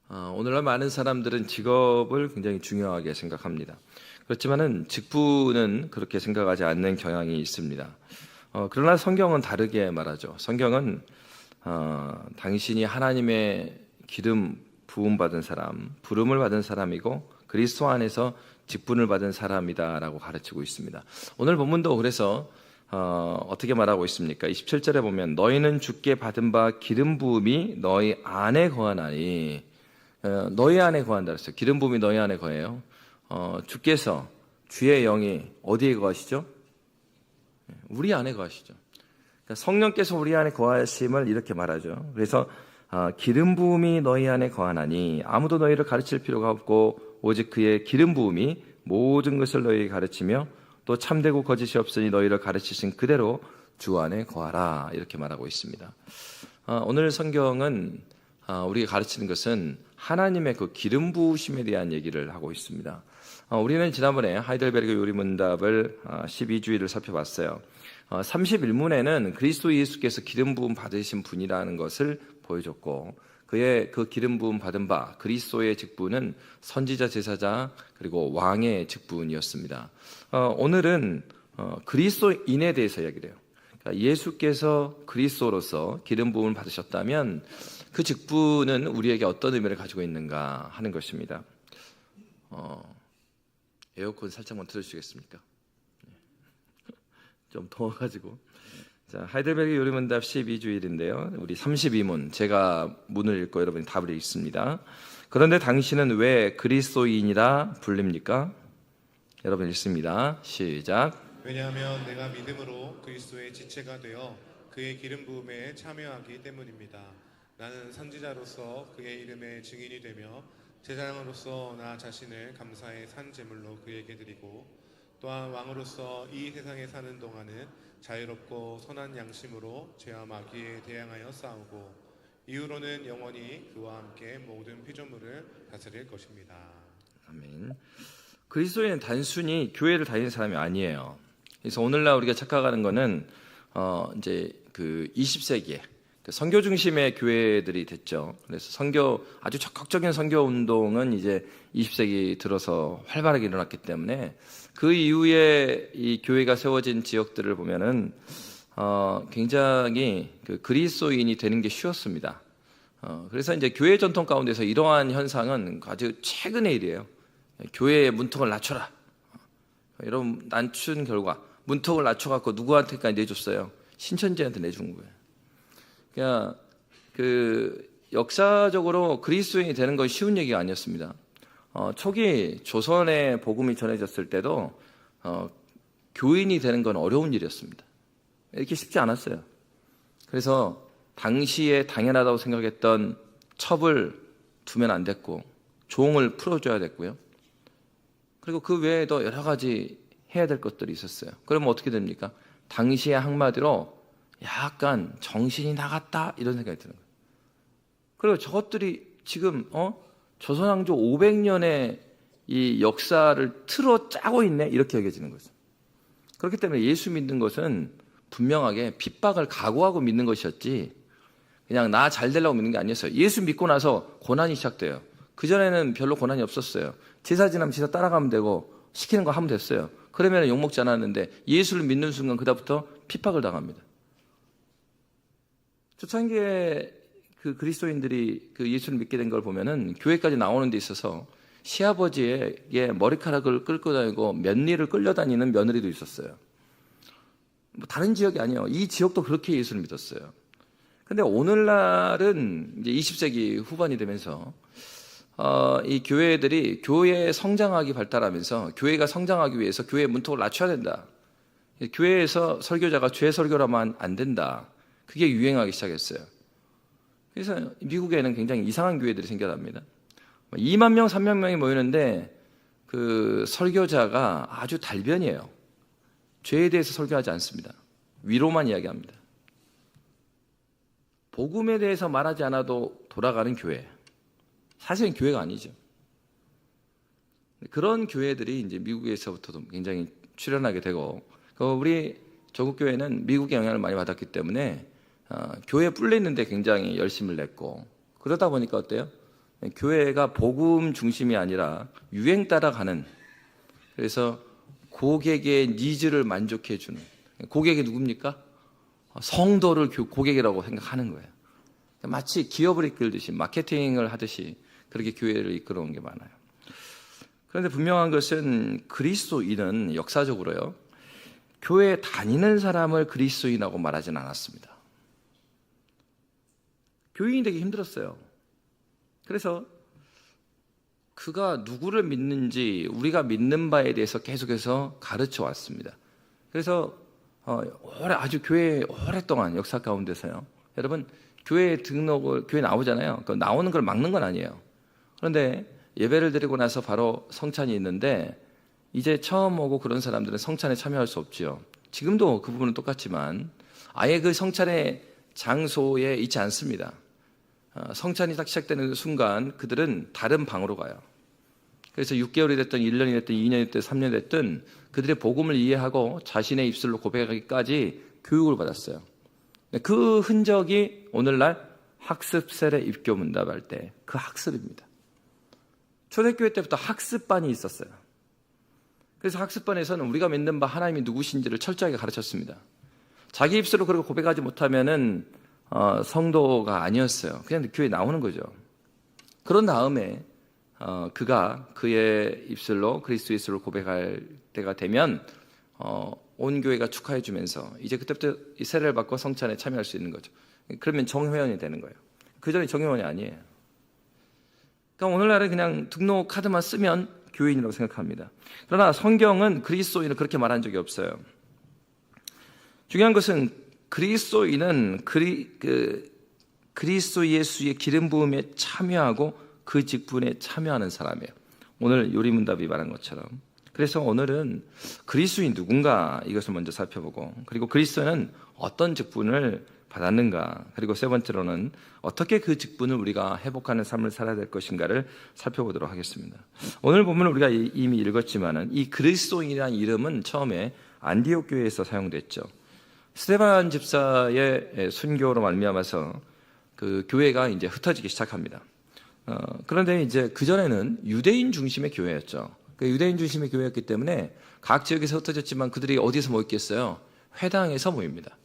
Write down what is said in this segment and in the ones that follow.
오늘날 많은 사람들은 직업을 굉장히 중요하게 생각합니다. 그렇지만은 직분은 그렇게 생각하지 않는 경향이 있습니다. 그러나 성경은 다르게 말하죠. 성경은 당신이 하나님의 기름 부음 받은 사람, 부름을 받은 사람이고 그리스도 안에서 직분을 받은 사람이다라고 가르치고 있습니다. 오늘 본문도 그래서 어떻게 말하고 있습니까? 27절에 보면 너희는 주께 받은 바 기름 부음이 너희 안에 거하나니, 너희 안에 거한다 그랬어요. 기름 부음이 너희 안에 거해요. 주께서, 주의 영이 어디에 거하시죠? 우리 안에 거하시죠. 그러니까 성령께서 우리 안에 거하심을 이렇게 말하죠. 그래서 기름 부음이 너희 안에 거하나니 아무도 너희를 가르칠 필요가 없고 오직 그의 기름 부음이 모든 것을 너희에게 가르치며 또 참되고 거짓이 없으니 너희를 가르치신 그대로 주 안에 거하라, 이렇게 말하고 있습니다. 오늘 성경은 우리가 가르치는 것은 하나님의 그 기름 부으심에 대한 얘기를 하고 있습니다. 우리는 지난번에 하이델베르그 요리문답을 12주일을 살펴봤어요. 31문에는 그리스도 예수께서 기름 부음 받으신 분이라는 것을 보여줬고, 그의 그 기름 부음 받은 바 그리스도의 직분은 선지자, 제사자, 그리고 왕의 직분이었습니다. 오늘은 그리스도인에 대해서 이야기를 해요. 그러니까 예수께서 그리스도로서 기름 부음을 받으셨다면 그 직분은 우리에게 어떤 의미를 가지고 있는가 하는 것입니다. 에어컨 살짝만 틀어주시겠습니까? 좀 더워가지고. 자, 하이델베르그 요리문답 12주일인데요. 우리 32문, 제가 문을 읽고 여러분이 답을 읽습니다. 그런데 당신은 왜 그리스도인이라 불립니까? 여러분 읽습니다. 시작. 왜냐하면 내가 믿음으로 그리스도의 지체가 되어 그의 기름 부음에 참여하기 때문입니다. 나는 선지자로서 그의 이름의 증인이 되며 제사장으로서 나 자신을 감사의 산 제물로 그에게 드리고, 또한 왕으로서 이 세상에 사는 동안은 자유롭고 선한 양심으로 죄와 마귀에 대항하여 싸우고 이후로는 영원히 그와 함께 모든 피조물을 다스릴 것입니다. 아멘. 그리스도인은 단순히 교회를 다니는 사람이 아니에요. 그래서 오늘날 우리가 착각하는 거는 이제 그 20세기에 선교 중심의 교회들이 됐죠. 그래서 아주 적극적인 선교 운동은 이제 20세기 들어서 활발하게 일어났기 때문에 그 이후에 이 교회가 세워진 지역들을 보면은 굉장히 그 그리스도인이 되는 게 쉬웠습니다. 그래서 이제 교회 전통 가운데서 이러한 현상은 아주 최근의 일이에요. 교회의 문턱을 낮춰라. 이런 낮춘 결과 문턱을 낮춰갖고 누구한테까지 내줬어요? 신천지한테 내준 거예요. 그러니까 그 역사적으로 그리스도인이 되는 건 쉬운 얘기가 아니었습니다. 초기 조선의 복음이 전해졌을 때도 교인이 되는 건 어려운 일이었습니다. 이렇게 쉽지 않았어요. 그래서 당시에 당연하다고 생각했던 첩을 두면 안 됐고 종을 풀어줘야 됐고요. 그리고 그 외에도 여러 가지 해야 될 것들이 있었어요. 그러면 어떻게 됩니까? 당시에 한마디로 약간 정신이 나갔다 이런 생각이 드는 거예요. 그리고 저것들이 지금 조선왕조 500년의 이 역사를 틀어 짜고 있네, 이렇게 여겨지는 거죠. 그렇기 때문에 예수 믿는 것은 분명하게 핍박을 각오하고 믿는 것이었지 그냥 나 잘 되려고 믿는 게 아니었어요. 예수 믿고 나서 고난이 시작돼요. 그전에는 별로 고난이 없었어요. 제사 지나면 제사 따라가면 되고 시키는 거 하면 됐어요. 그러면 욕먹지 않았는데 예수를 믿는 순간 그다음부터 핍박을 당합니다. 초창기에 그 그리스도인들이 그 예수를 믿게 된 걸 보면은 교회까지 나오는 데 있어서 시아버지에게 머리카락을 끌고 다니고 며느리를 끌려다니는 며느리도 있었어요. 뭐 다른 지역이 아니에요. 이 지역도 그렇게 예수를 믿었어요. 근데 오늘날은 이제 20세기 후반이 되면서 이 교회들이 교회 성장하기 발달하면서 교회가 성장하기 위해서 교회의 문턱을 낮춰야 된다. 교회에서 설교자가 죄 설교를 하면 안 된다. 그게 유행하기 시작했어요. 그래서 미국에는 굉장히 이상한 교회들이 생겨납니다. 2만 명, 3만 명이 모이는데 그 설교자가 아주 달변이에요. 죄에 대해서 설교하지 않습니다. 위로만 이야기합니다. 복음에 대해서 말하지 않아도 돌아가는 교회. 사실은 교회가 아니죠. 그런 교회들이 이제 미국에서부터도 굉장히 출현하게 되고, 우리 조국교회는 미국의 영향을 많이 받았기 때문에 교회 뿔리는데 굉장히 열심을 냈고, 그러다 보니까 어때요? 교회가 복음 중심이 아니라 유행 따라가는, 그래서 고객의 니즈를 만족해 주는, 고객이 누굽니까? 성도를 고객이라고 생각하는 거예요. 마치 기업을 이끌듯이, 마케팅을 하듯이 그렇게 교회를 이끌어온 게 많아요. 그런데 분명한 것은 그리스도인은 역사적으로요, 교회에 다니는 사람을 그리스도인이라고 말하진 않았습니다. 교인이 되기 힘들었어요. 그래서 그가 누구를 믿는지 우리가 믿는 바에 대해서 계속해서 가르쳐 왔습니다. 그래서 아주 교회 오랫동안 역사 가운데서요, 여러분 교회 등록을, 교회 나오잖아요. 나오는 걸 막는 건 아니에요. 그런데 예배를 드리고 나서 바로 성찬이 있는데, 이제 처음 오고 그런 사람들은 성찬에 참여할 수 없지요. 지금도 그 부분은 똑같지만 아예 그 성찬의 장소에 있지 않습니다. 성찬이 딱 시작되는 순간 그들은 다른 방으로 가요. 그래서 6개월이 됐든 1년이 됐든 2년이 됐든 3년이 됐든 그들의 복음을 이해하고 자신의 입술로 고백하기까지 교육을 받았어요. 그 흔적이 오늘날 학습셀에 입교문답할 때 그 학습입니다. 초대교회 때부터 학습반이 있었어요. 그래서 학습반에서는 우리가 믿는 바 하나님이 누구신지를 철저하게 가르쳤습니다. 자기 입술로 그렇게 고백하지 못하면은 성도가 아니었어요. 그냥 교회에 나오는 거죠. 그런 다음에 그가 그의 입술로, 그리스도의 입술로 고백할 때가 되면 온 교회가 축하해 주면서 이제 그때부터 이 세례를 받고 성찬에 참여할 수 있는 거죠. 그러면 정회원이 되는 거예요. 그 전에 정회원이 아니에요. 그러니까 오늘날은 그냥 등록 카드만 쓰면 교인이라고 생각합니다. 그러나 성경은 그리스도인을 그렇게 말한 적이 없어요. 중요한 것은 그리스도인은 그리스도 예수의 기름 부음에 참여하고 그 직분에 참여하는 사람이에요. 오늘 요리문답이 말한 것처럼. 그래서 오늘은 그리스도인 누군가, 이것을 먼저 살펴보고, 그리고 그리스도는 어떤 직분을 받았는가, 그리고 세 번째로는 어떻게 그 직분을 우리가 회복하는 삶을 살아야 될 것인가를 살펴보도록 하겠습니다. 오늘 보면 우리가 이미 읽었지만은 이 그리스도인이라는 이름은 처음에 안디옥 교회에서 사용됐죠. 스데반 집사의 순교로 말미암아서 그 교회가 이제 흩어지기 시작합니다. 그런데 이제 그 전에는 유대인 중심의 교회였죠. 그 유대인 중심의 교회였기 때문에 각 지역에서 흩어졌지만 그들이 어디서 모였겠어요? 회당에서 모입니다.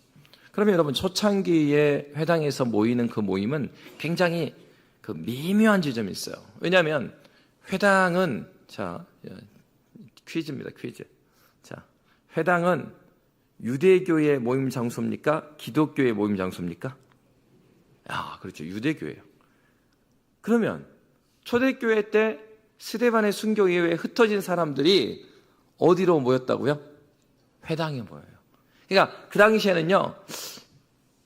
그러면 여러분, 초창기에 회당에서 모이는 그 모임은 굉장히 그 미묘한 지점이 있어요. 왜냐하면 회당은, 자, 퀴즈입니다, 퀴즈. 자, 회당은 유대교의 모임 장소입니까? 기독교의 모임 장소입니까? 그렇죠. 유대교예요. 그러면 초대교회 때 스데반의 순교 이후에 흩어진 사람들이 어디로 모였다고요? 회당에 모여요. 그러니까 그 당시에는요,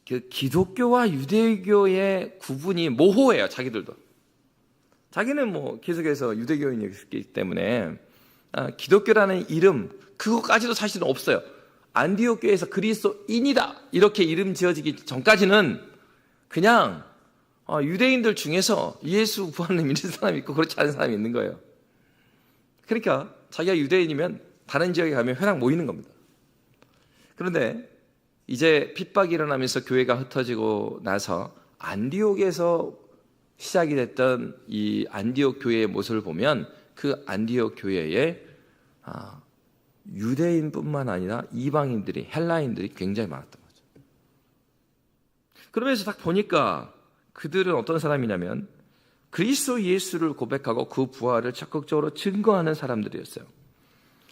그 기독교와 유대교의 구분이 모호해요. 자기들도. 자기는 뭐 계속해서 유대교인이기 때문에 기독교라는 이름, 그거까지도 사실은 없어요. 안디옥 교회에서 그리스도인이다 이렇게 이름 지어지기 전까지는 그냥 유대인들 중에서 예수 구하는 믿는 사람이 있고 그렇지 않은 사람이 있는 거예요. 그러니까 자기가 유대인이면 다른 지역에 가면 회당 모이는 겁니다. 그런데 이제 핍박이 일어나면서 교회가 흩어지고 나서 안디옥에서 시작이 됐던 이 안디옥 교회의 모습을 보면 그 안디옥 교회에 유대인뿐만 아니라 이방인들이, 헬라인들이 굉장히 많았던 거죠. 그러면서 딱 보니까 그들은 어떤 사람이냐면 그리스도 예수를 고백하고 그 부활을 적극적으로 증거하는 사람들이었어요.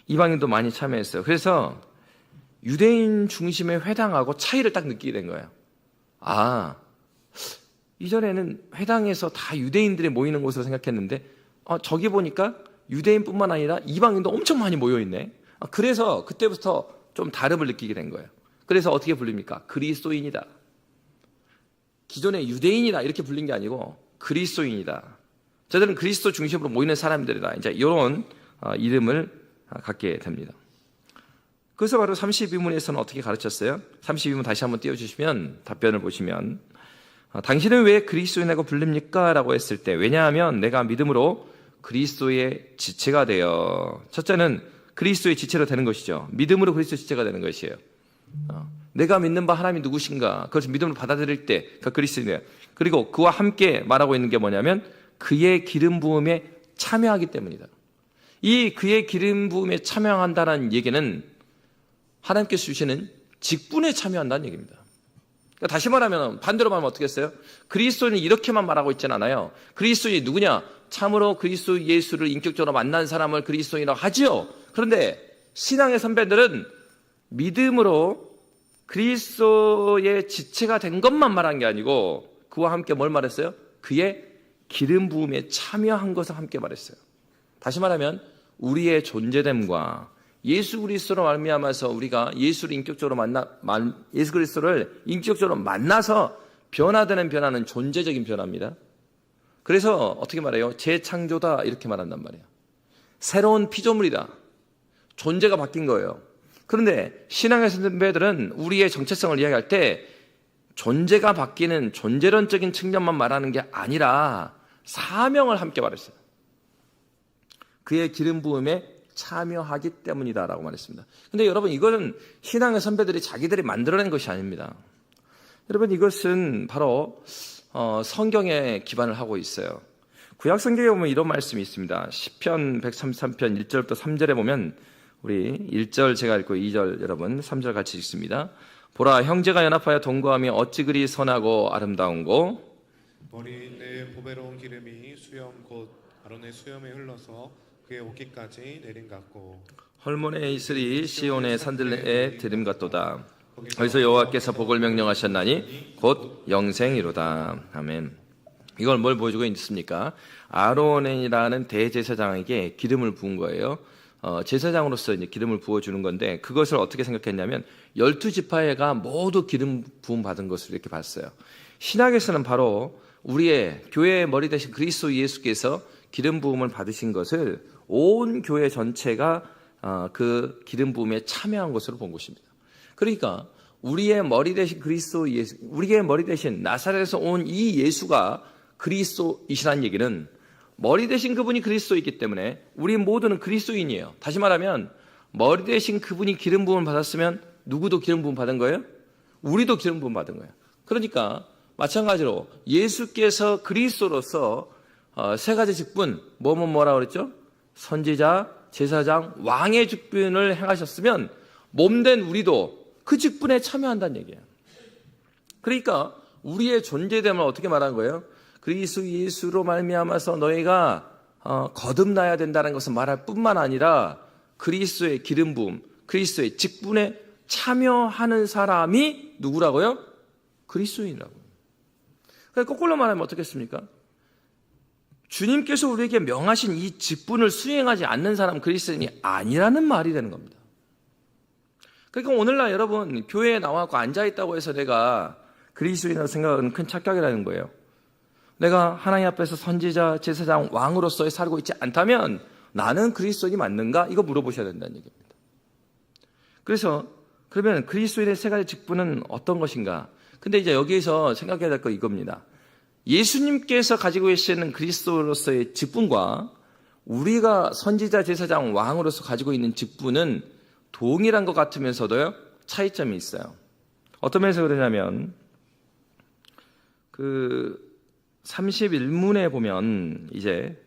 이방인도 많이 참여했어요. 그래서 유대인 중심의 회당하고 차이를 딱 느끼게 된 거예요. 이전에는 회당에서 다 유대인들이 모이는 곳으로 생각했는데 저기 보니까 유대인뿐만 아니라 이방인도 엄청 많이 모여있네. 그래서 그때부터 좀 다름을 느끼게 된 거예요. 그래서 어떻게 불립니까? 그리스도인이다. 기존에 유대인이다 이렇게 불린 게 아니고 그리스도인이다. 저들은 그리스도 중심으로 모이는 사람들이다. 이제 이런 이름을 갖게 됩니다. 그래서 바로 32문에서는 어떻게 가르쳤어요? 32문 다시 한번 띄워주시면 답변을 보시면 당신은 왜 그리스도인이라고 불립니까? 라고 했을 때 왜냐하면 내가 믿음으로 그리스도의 지체가 되어 첫째는 그리스도의 지체로 되는 것이죠. 믿음으로 그리스도의 지체가 되는 것이에요. 내가 믿는 바 하나님이 누구신가 그것을 믿음으로 받아들일 때 그 그리스도인이에요. 그리고 그와 함께 말하고 있는 게 뭐냐면 그의 기름 부음에 참여하기 때문이다. 이 그의 기름 부음에 참여한다는 얘기는 하나님께서 주시는 직분에 참여한다는 얘기입니다. 그러니까 다시 말하면 반대로 말하면 어떻게 했어요? 그리스도인은 이렇게만 말하고 있지는 않아요. 그리스도인이 누구냐? 참으로 그리스도 예수를 인격적으로 만난 사람을 그리스도인이라고 하지요. 그런데 신앙의 선배들은 믿음으로 그리스도의 지체가 된 것만 말한 게 아니고 그와 함께 뭘 말했어요? 그의 기름 부음에 참여한 것을 함께 말했어요. 다시 말하면 우리의 존재됨과 예수 그리스도로 말미암아서 우리가 예수 그리스도를 인격적으로 만나서 변화되는 변화는 존재적인 변화입니다. 그래서 어떻게 말해요? 재창조다 이렇게 말한단 말이에요. 새로운 피조물이다. 존재가 바뀐 거예요. 그런데 신앙의 선배들은 우리의 정체성을 이야기할 때 존재가 바뀌는 존재론적인 측면만 말하는 게 아니라 사명을 함께 말했어요. 그의 기름 부음에 참여하기 때문이다라고 말했습니다. 근데 여러분 이거는 신앙의 선배들이 자기들이 만들어낸 것이 아닙니다. 여러분 이것은 바로 성경에 기반을 하고 있어요. 구약 성경에 보면 이런 말씀이 있습니다. 시편 133편 1절부터 3절에 보면 우리 1절 제가 읽고 2절 여러분 3절 같이 읽습니다. 보라 형제가 연합하여 동거하며 어찌 그리 선하고 아름다운고 머리 내 보배로운 기름이 수염 곧 아론의 수염에 흘러서 그의 옷깃까지 내린 같고 헐몬의 이슬이 시온의 산들에 들임 같도다. 거기서 여호와께서 복을 명령하셨나니 곧 영생이로다. 아멘. 이걸 뭘 보여주고 있습니까? 아론이라는 대제사장에게 기름을 부은 거예요. 제사장으로서 이제 기름을 부어주는 건데 그것을 어떻게 생각했냐면 12지파가 모두 기름 부음 받은 것을 이렇게 봤어요. 신약에서는 바로 우리의 교회의 머리 되신 그리스도 예수께서 기름 부음을 받으신 것을 온 교회 전체가 그 기름 부음에 참여한 것으로 본 것입니다. 그러니까 우리의 머리 되신 그리스도 예수, 우리의 머리 되신 나사렛에서 온 이 예수가 그리스도이시라는 얘기는 머리 되신 그분이 그리스도이기 때문에 우리 모두는 그리스도인이에요. 다시 말하면 머리 되신 그분이 기름 부음을 받았으면 누구도 기름 부음 받은 거예요? 우리도 기름 부음 받은 거예요. 그러니까 마찬가지로 예수께서 그리스도로서 세 가지 직분 뭐라고 그랬죠? 선지자, 제사장, 왕의 직분을 행하셨으면 몸된 우리도 그 직분에 참여한다는 얘기예요. 그러니까 우리의 존재됨을 어떻게 말한 거예요? 그리스도 예수로 말미암아서 너희가 거듭나야 된다는 것을 말할 뿐만 아니라 그리스도의 기름 부음, 그리스도의 직분에 참여하는 사람이 누구라고요? 그리스도인이라고. 그러니까 거꾸로 말하면 어떻겠습니까? 주님께서 우리에게 명하신 이 직분을 수행하지 않는 사람 그리스도인이 아니라는 말이 되는 겁니다. 그러니까 오늘날 여러분 교회에 나와서 앉아있다고 해서 내가 그리스도인이라고 생각하는 큰 착각이라는 거예요. 내가 하나님 앞에서 선지자, 제사장, 왕으로서 살고 있지 않다면 나는 그리스도인이 맞는가? 이거 물어보셔야 된다는 얘기입니다. 그래서 그러면 그리스도인의 세 가지 직분은 어떤 것인가? 근데 이제 여기에서 생각해야 될 거 이겁니다. 예수님께서 가지고 계시는 그리스도로서의 직분과 우리가 선지자, 제사장, 왕으로서 가지고 있는 직분은 동일한 것 같으면서도요 차이점이 있어요. 어떤 면에서 그러냐면 31문에 보면 이제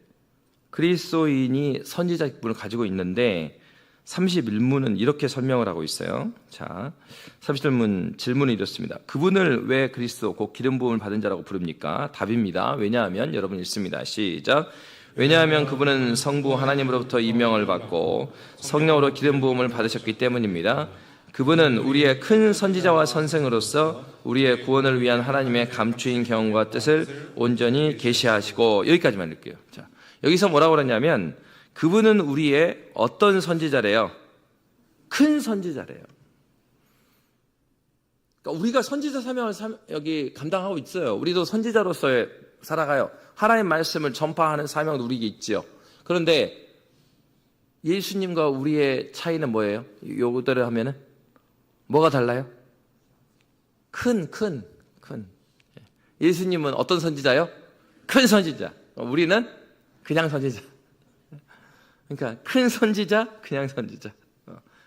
그리스도인이 선지자 직분을 가지고 있는데 31문은 이렇게 설명을 하고 있어요. 자, 31문 질문이 이렇습니다. 그분을 왜 그리스도 곧 기름 부음을 받은 자라고 부릅니까? 답입니다. 왜냐하면 여러분 읽습니다. 시작. 왜냐하면 그분은 성부 하나님으로부터 임명을 받고 성령으로 기름 부음을 받으셨기 때문입니다. 그분은 우리의 큰 선지자와 선생으로서 우리의 구원을 위한 하나님의 감추인 경험과 뜻을 온전히 계시하시고 여기까지만 읽게요. 자, 여기서 뭐라고 그러냐면 그분은 우리의 어떤 선지자래요? 큰 선지자래요. 그러니까 우리가 선지자 사명을 여기 감당하고 있어요. 우리도 선지자로서 살아가요. 하나님의 말씀을 전파하는 사명도 우리에게 있지요. 그런데 예수님과 우리의 차이는 뭐예요? 요거들을 하면은 뭐가 달라요? 큰. 예수님은 어떤 선지자요? 큰 선지자. 우리는 그냥 선지자. 그러니까 큰 선지자, 그냥 선지자.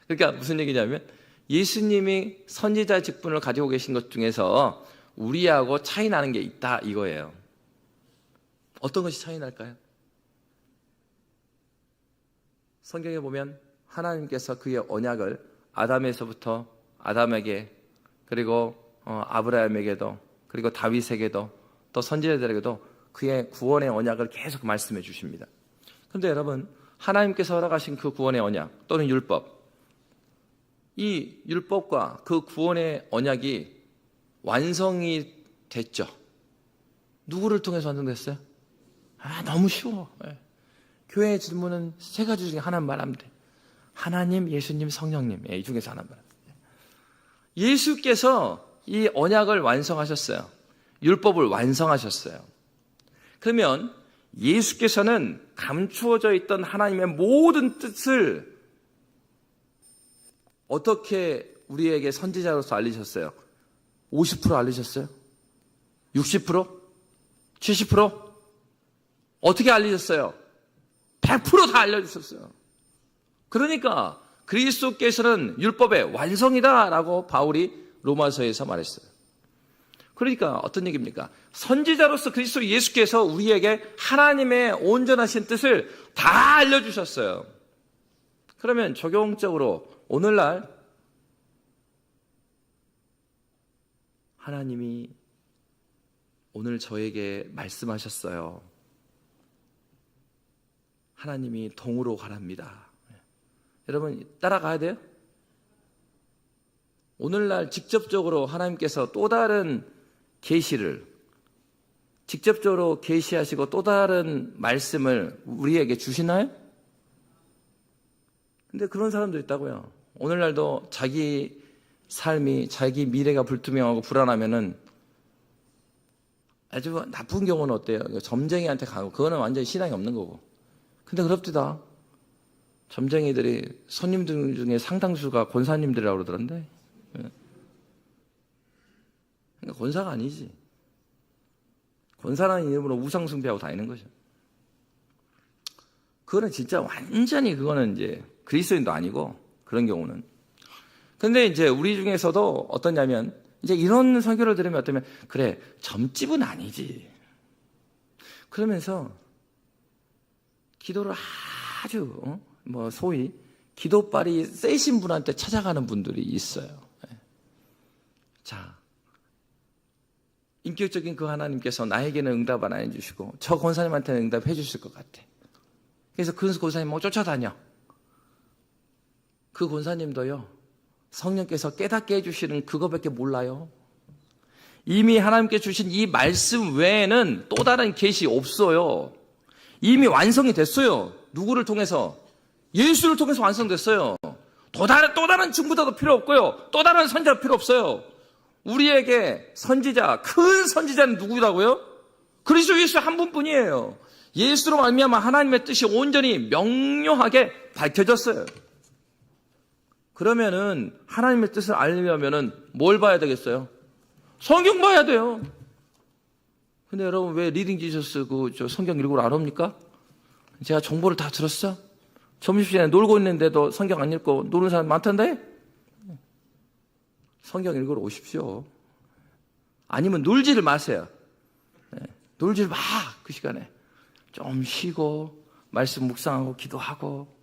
그러니까 무슨 얘기냐면 예수님이 선지자 직분을 가지고 계신 것 중에서 우리하고 차이 나는 게 있다 이거예요. 어떤 것이 차이 날까요? 성경에 보면 하나님께서 그의 언약을 아담에서부터 아담에게, 그리고 아브라함에게도, 그리고 다윗에게도, 또 선지자들에게도 그의 구원의 언약을 계속 말씀해 주십니다. 그런데 여러분, 하나님께서 허락하신 그 구원의 언약 또는 율법, 이 율법과 그 구원의 언약이 완성이 됐죠. 누구를 통해서 완성됐어요? 너무 쉬워. 교회의 질문은 세 가지 중에 하나만 말하면 돼. 하나님, 예수님, 성령님. 이 중에서 하나만 말하면 돼. 예수께서 이 언약을 완성하셨어요. 율법을 완성하셨어요. 그러면 예수께서는 감추어져 있던 하나님의 모든 뜻을 어떻게 우리에게 선지자로서 알리셨어요? 50% 알리셨어요? 60%? 70%? 어떻게 알리셨어요? 100% 다 알려주셨어요. 그러니까 그리스도께서는 율법의 완성이다라고 바울이 로마서에서 말했어요. 그러니까 어떤 얘기입니까? 선지자로서 그리스도 예수께서 우리에게 하나님의 온전하신 뜻을 다 알려주셨어요. 그러면 적용적으로 오늘날 하나님이 오늘 저에게 말씀하셨어요. 하나님이 동으로 가랍니다. 여러분 따라가야 돼요? 오늘날 직접적으로 하나님께서 또 다른 계시를 직접적으로 계시하시고 또 다른 말씀을 우리에게 주시나요? 근데 그런 사람도 있다고요. 오늘날도 자기 삶이, 자기 미래가 불투명하고 불안하면은 아주 나쁜 경우는 어때요? 점쟁이한테 가고, 그거는 완전히 신앙이 없는 거고. 근데 그럽디다. 점쟁이들이 손님들 중에 상당수가 권사님들이라고 그러더란데. 그러니까 권사가 아니지. 권사라는 이름으로 우상숭배하고 다니는 거죠. 그거는 진짜 완전히 그거는 이제 그리스도인도 아니고 그런 경우는. 근데 이제 우리 중에서도 어떠냐면 이제 이런 설교를 들으면 어떠면 그래 점집은 아니지. 그러면서 기도를 아주 소위 기도빨이 세신 분한테 찾아가는 분들이 있어요. 자, 인격적인 그 하나님께서 나에게는 응답 안 해주시고 저 권사님한테는 응답해 주실 것 같아. 그래서 그 권사님 쫓아다녀. 그 권사님도요, 성령께서 깨닫게 해주시는 그거밖에 몰라요. 이미 하나님께 주신 이 말씀 외에는 또 다른 계시 없어요. 이미 완성이 됐어요. 누구를 통해서? 예수를 통해서 완성됐어요. 또 다른 중보자도 필요 없고요. 또 다른 선지자 필요 없어요. 우리에게 선지자, 큰 선지자는 누구라고요? 그리스도 예수 한 분뿐이에요. 예수로 말미암아 하나님의 뜻이 온전히 명료하게 밝혀졌어요. 그러면은 하나님의 뜻을 알려면은 뭘 봐야 되겠어요? 성경 봐야 돼요. 근데 여러분 왜 리딩 지저스 저 성경 읽으러 안 옵니까? 제가 정보를 다 들었어? 점심시간에 놀고 있는데도 성경 안 읽고 노는 사람 많던데? 성경 읽으러 오십시오. 아니면 놀지를 마세요. 놀지를 마, 그 시간에. 좀 쉬고, 말씀 묵상하고, 기도하고.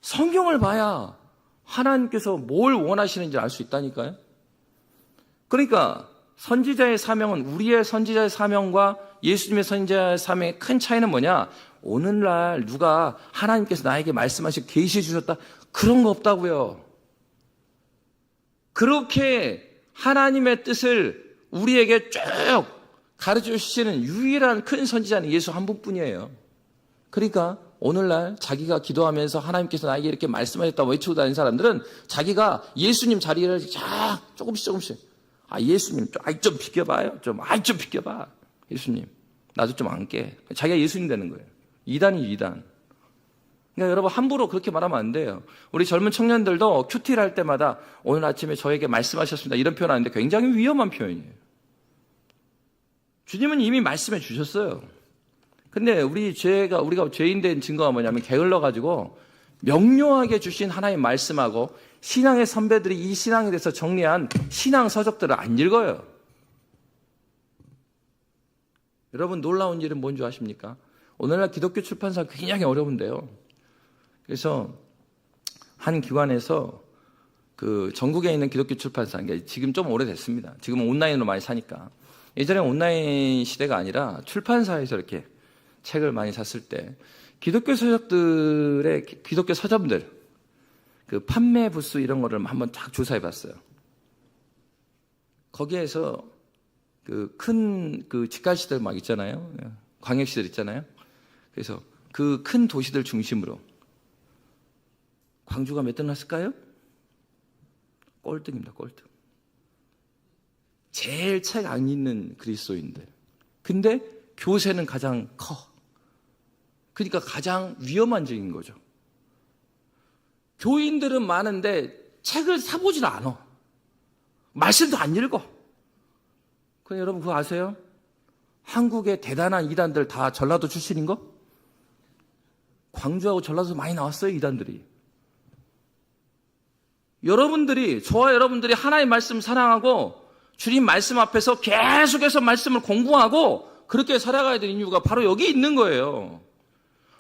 성경을 봐야 하나님께서 뭘 원하시는지 알 수 있다니까요. 그러니까 선지자의 사명은, 우리의 선지자의 사명과 예수님의 선지자의 사명의 큰 차이는 뭐냐? 오늘날 누가 하나님께서 나에게 말씀하시고 계시해 주셨다, 그런 거 없다고요. 그렇게 하나님의 뜻을 우리에게 쭉 가르쳐 주시는 유일한 큰 선지자는 예수 한 분뿐이에요. 그러니까 오늘날 자기가 기도하면서 하나님께서 나에게 이렇게 말씀하셨다고 외치고 다니는 사람들은 자기가 예수님 자리를 조금씩 예수님 좀 비켜봐요. 좀 비켜봐. 예수님 나도 좀 앉게. 자기가 예수님 되는 거예요. 이단이 이단. 그러니까 여러분 함부로 그렇게 말하면 안 돼요. 우리 젊은 청년들도 큐티를 할 때마다 오늘 아침에 저에게 말씀하셨습니다, 이런 표현 하는데 굉장히 위험한 표현이에요. 주님은 이미 말씀해 주셨어요. 근데 우리가 죄인 된 증거가 뭐냐면 게을러가지고 명료하게 주신 하나님 말씀하고 신앙의 선배들이 이 신앙에 대해서 정리한 신앙 서적들을 안 읽어요. 여러분 놀라운 일은 뭔 줄 아십니까? 오늘날 기독교 출판사 굉장히 어려운데요. 그래서 한 기관에서 그 전국에 있는 기독교 출판사, 그러니까 지금 좀 오래됐습니다. 지금은 온라인으로 많이 사니까. 예전에 온라인 시대가 아니라 출판사에서 이렇게 책을 많이 샀을 때 기독교 서적들의 기독교 서점들 그 판매 부수 이런 거를 한번 쫙 조사해 봤어요. 거기에서 그 큰 그 직관시들 막 있잖아요. 광역시들 있잖아요. 그래서 그 큰 도시들 중심으로 광주가 몇 등 났을까요? 꼴등입니다. 꼴등. 제일 책 안 읽는 그리스도인들. 근데 교세는 가장 커. 그러니까 가장 위험한 적인 거죠. 교인들은 많은데 책을 사보질 않아. 말씀도 안 읽어. 그 여러분 그거 아세요? 한국의 대단한 이단들 다 전라도 출신인 거? 광주하고 전라도에서 많이 나왔어요, 이단들이. 저와 여러분들이 하나님의 말씀 사랑하고 주님 말씀 앞에서 계속해서 말씀을 공부하고 그렇게 살아가야 되는 이유가 바로 여기 있는 거예요.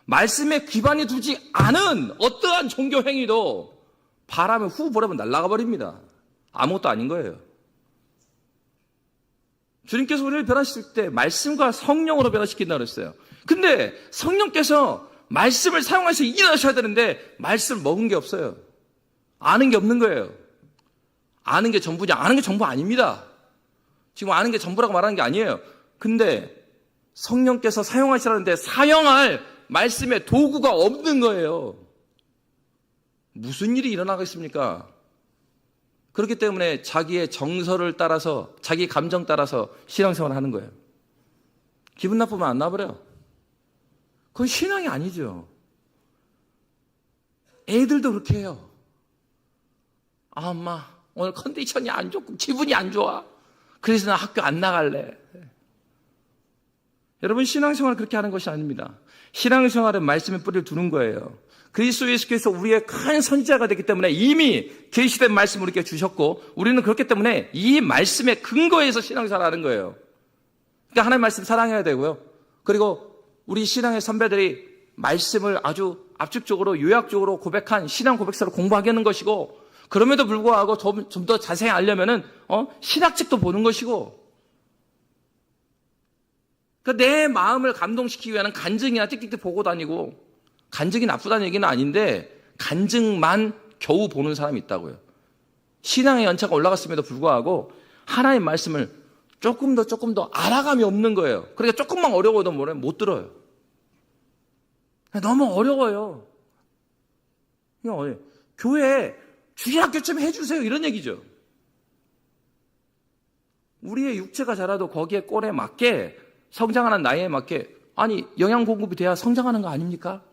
말씀에 기반이 두지 않은 어떠한 종교 행위도 바람에 후 보내면 날아가 버립니다. 아무것도 아닌 거예요. 주님께서 우리를 변화시킬 때 말씀과 성령으로 변화시킨다고 그랬어요. 근데 성령께서 말씀을 사용해서 일하셔야 되는데 말씀을 먹은 게 없어요. 아는 게 없는 거예요. 아는 게 전부냐? 아는 게 전부 아닙니다. 지금 아는 게 전부라고 말하는 게 아니에요. 근데 성령께서 사용하시라는데 사용할 말씀의 도구가 없는 거예요. 무슨 일이 일어나겠습니까? 그렇기 때문에 자기의 정서를 따라서 자기 감정 따라서 신앙생활을 하는 거예요. 기분 나쁘면 안 나버려. 그건 신앙이 아니죠. 애들도 그렇게 해요. 아, 엄마 오늘 컨디션이 안 좋고 기분이 안 좋아. 그래서 나 학교 안 나갈래. 여러분 신앙생활은 그렇게 하는 것이 아닙니다. 신앙생활은 말씀의 뿌리를 두는 거예요. 그리스도 예수께서 우리의 큰 선지자가 되기 때문에 이미 계시된 말씀을 우리에게 주셨고 우리는 그렇기 때문에 이 말씀의 근거에서 신앙생활을 하는 거예요. 그러니까 하나님의 말씀 사랑해야 되고요. 그리고 우리 신앙의 선배들이 말씀을 아주 압축적으로 요약적으로 고백한 신앙 고백서를 공부하게 하는 것이고 그럼에도 불구하고 좀 더 자세히 알려면은 신학책도 보는 것이고 그러니까 내 마음을 감동시키기 위한 간증이나 띡띡띡 보고 다니고 간증이 나쁘다는 얘기는 아닌데 간증만 겨우 보는 사람이 있다고요. 신앙의 연차가 올라갔음에도 불구하고 하나님의 말씀을 조금 더 알아감이 없는 거예요. 그러니까 조금만 어려워도 못 들어요. 너무 어려워요. 교회 주일학교 좀 해주세요 이런 얘기죠. 우리의 육체가 자라도 거기에 꼴에 맞게 성장하는 나이에 맞게 아니 영양 공급이 돼야 성장하는 거 아닙니까?